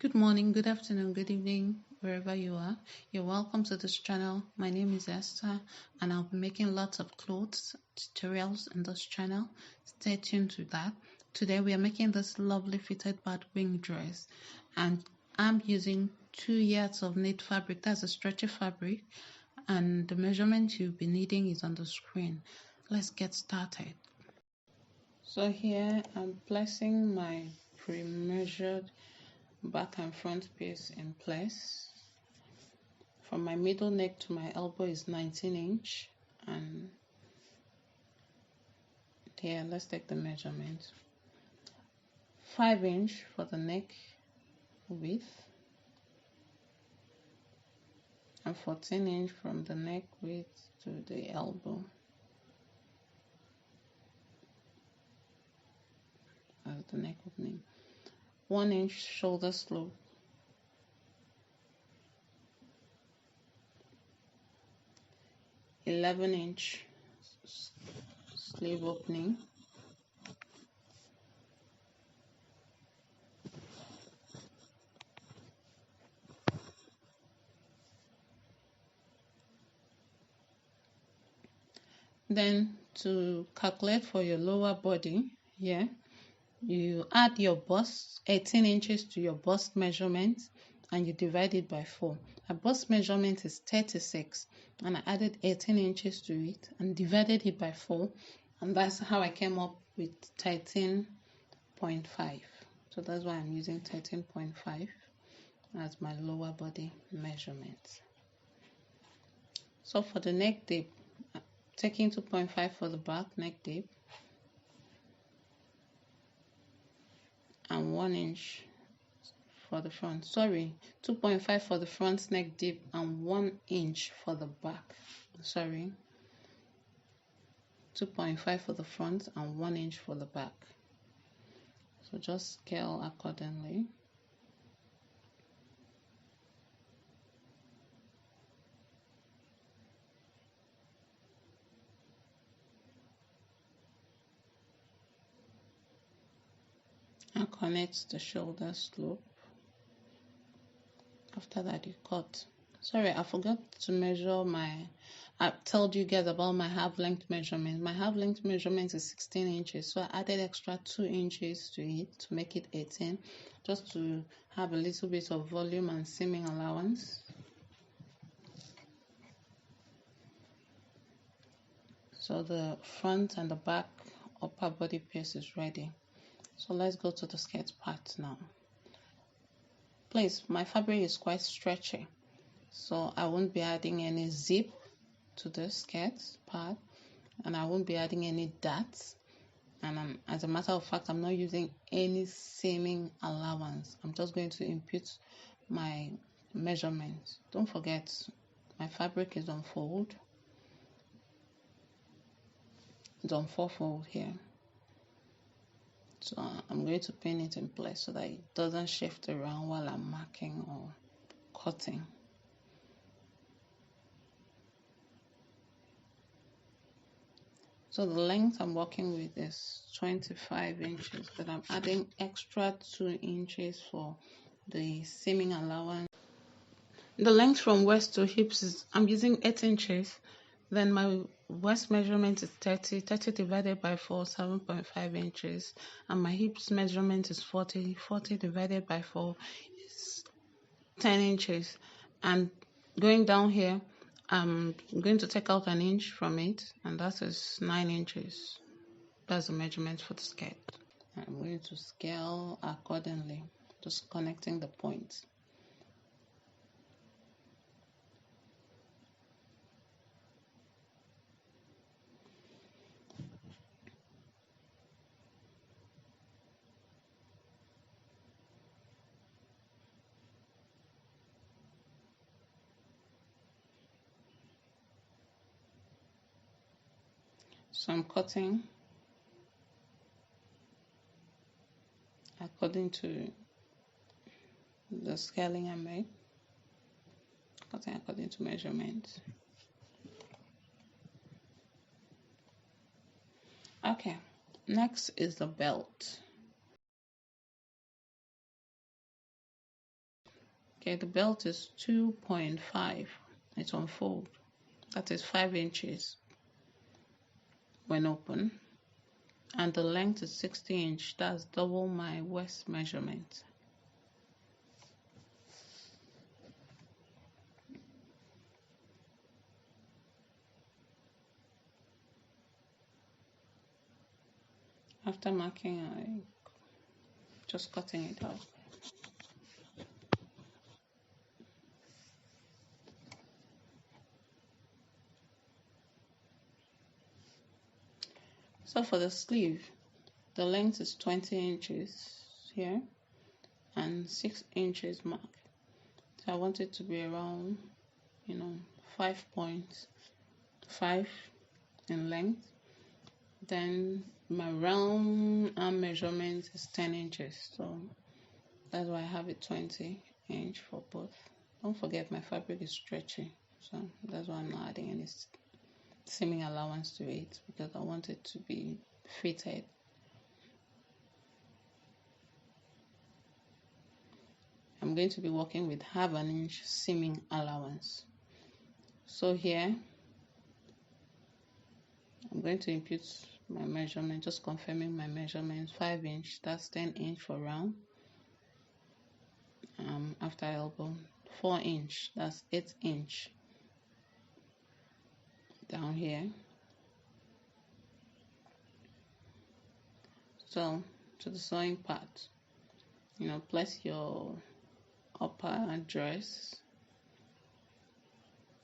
Good morning, good afternoon, good evening, wherever you are. You're welcome to this channel. My name is Esther, and I'll be making lots of clothes tutorials in this channel. Stay tuned to that. Today we are making this lovely fitted Batwing dress, and I'm using 2 yards of knit fabric. That's a stretchy fabric, and the measurement you'll be needing is on the screen. Let's get started. So here I'm placing my pre-measured back and front piece in place. From my middle neck to my elbow is 19 inch, and here let's take the measurement. 5 inch for the neck width and 14 inch from the neck width to the elbow. As the neck opening. 1 inch shoulder slope. 11 inch sleeve opening. 'Then to calculate for your lower body, here you add your bust, 18 inches to your bust measurement, and you divide it by 4. My bust measurement is 36, and I added 18 inches to it and divided it by 4, and that's how I came up with 13.5. So that's why I'm using 13.5 as my lower body measurement. So for the neck dip, taking 2.5 for the back neck dip and 1 inch for the front. 2.5 for the front neck dip and 1 inch for the back. 2.5 for the front and 1 inch for the back. So just scale accordingly. And connect the shoulder slope. After that you cut. I forgot to measure I told you guys about my half length measurement. My half length measurement is 16 inches, so I added extra 2 inches to it to make it 18, just to have a little bit of volume and seaming allowance. So the front and the back upper body piece is ready. So let's go to the skirt part now. Please, my fabric is quite stretchy, so I won't be adding any zip to the skirt part, and I won't be adding any darts, and as a matter of fact, I'm not using any seaming allowance. I'm just going to input my measurements. Don't forget, my fabric is on fold. It's on 4-fold here. So I'm going to pin it in place so that it doesn't shift around while I'm marking or cutting. So the length I'm working with is 25 inches, but I'm adding extra 2 inches for the seaming allowance. The length from waist to hips is, I'm using 8 inches. Then my waist measurement is 30 divided by 4, 7.5 inches. And my hips measurement is 40 divided by 4 is 10 inches. And going down here, I'm going to take out 1 inch from it, and that is 9 inches. That's the measurement for the skirt. I'm going to scale accordingly, just connecting the points. So I'm cutting according to the scaling I made, cutting according to measurements. Okay, next is the belt. Okay, the belt is 2.5. It's on fold. That is 5 inches when open. And the length is 60 inch. That's double my waist measurement. After marking, I just cutting it out. So for the sleeve, the length is 20 inches here and 6 inches mark. So I want it to be around, 5.5 in length. Then my round arm measurement is 10 inches. So that's why I have it 20 inch for both. Don't forget my fabric is stretchy. So that's why I'm not adding any seaming allowance to it, because I want it to be fitted. I'm going to be working with half an inch seaming allowance. So here I'm going to input my measurement, just confirming my measurement. 5 inch, that's 10 inch for round. After elbow, 4 inch, that's 8 inch down here. So to the sewing part, place your upper dress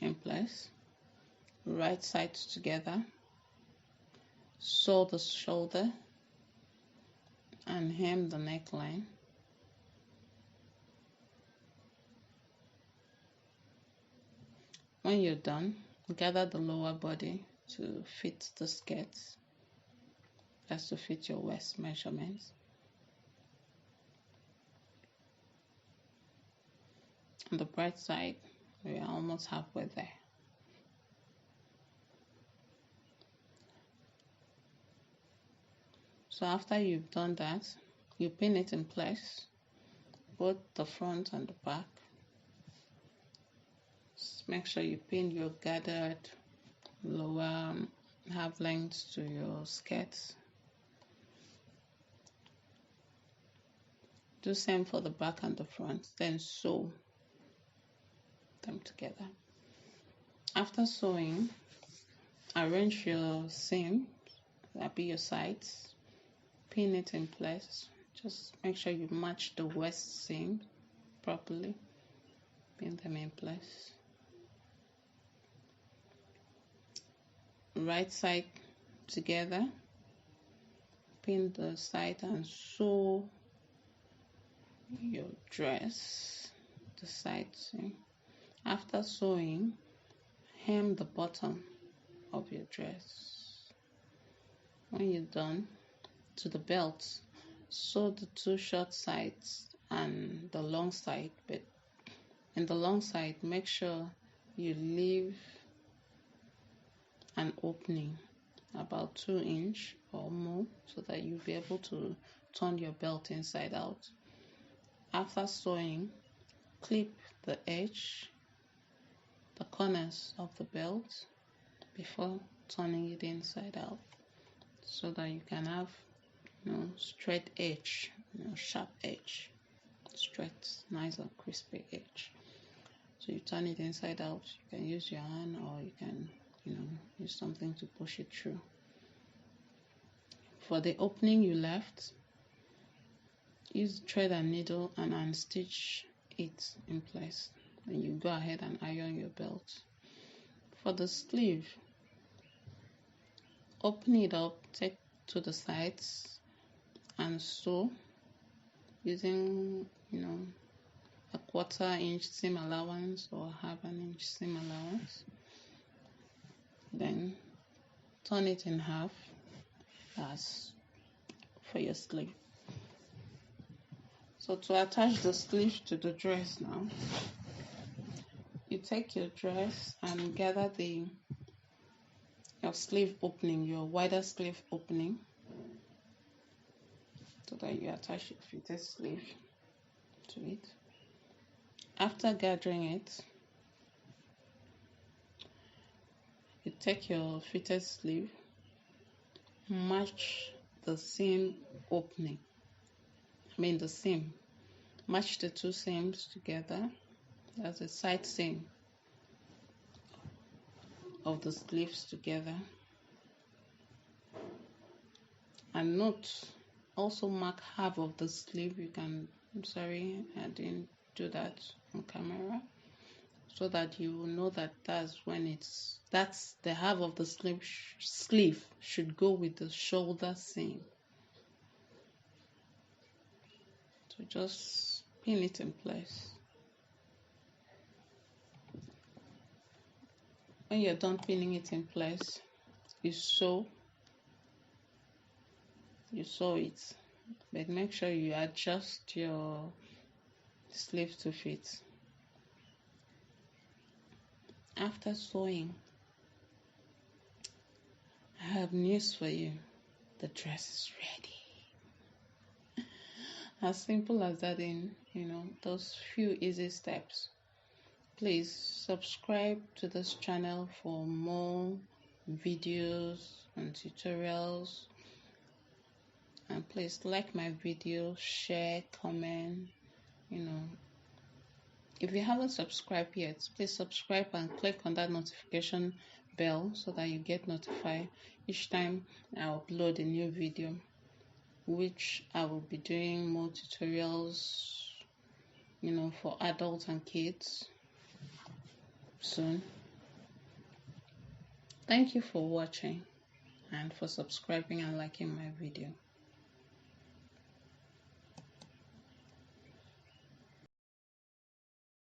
in place, right sides together, sew the shoulder and hem the neckline. When you're done, gather the lower body to fit the skirt. That's to fit your waist measurements. On the bright side, we are almost halfway there. So after you've done that, you pin it in place, both the front and the back. Just make sure you pin your gathered lower half length to your skirts. Do same for the back and the front, then sew them together. After sewing, arrange your seam, that be your sides, pin it in place. Just make sure you match the waist seam properly, pin them in place. Right side together, pin the side and sew your dress, the side seam. After sewing, hem the bottom of your dress. When you're done, to the belt, sew the 2 short sides and the long side, but in the long side, make sure you leave an opening about 2 inch or more, so that you'll be able to turn your belt inside out. After sewing, clip the edge, the corners of the belt before turning it inside out, so that you can have straight edge, sharp edge, straight, nice and crispy edge. So you turn it inside out. You can use your hand, or you can use something to push it through. For the opening you left, use thread and needle and unstitch it in place. Then you go ahead and iron your belt. For the sleeve, open it up, take to the sides and sew using a 1/4 inch seam allowance or half an inch seam allowance. Then turn it in half as for your sleeve. So to attach the sleeve to the dress now, you take your dress and gather your sleeve opening, your wider sleeve opening, so that you attach your fitted sleeve to it. After gathering it, you take your fitted sleeve, match the seam opening, the seam, match the two seams together. That's the side seam of the sleeves together. And note, also mark half of the sleeve. I'm sorry, I didn't do that on camera, so that you will know that that's the half of the sleeve should go with the shoulder seam. So just pin it in place. When you're done pinning it in place, you sew it, but make sure you adjust your sleeve to fit. After sewing, I have news for you. The dress is ready. As simple as that, in those few easy steps. Please subscribe to this channel for more videos and tutorials, and please like my video, share, comment. If you haven't subscribed yet, please subscribe and click on that notification bell so that you get notified each time I upload a new video, which I will be doing more tutorials for adults and kids soon. Thank you for watching and for subscribing and liking my video.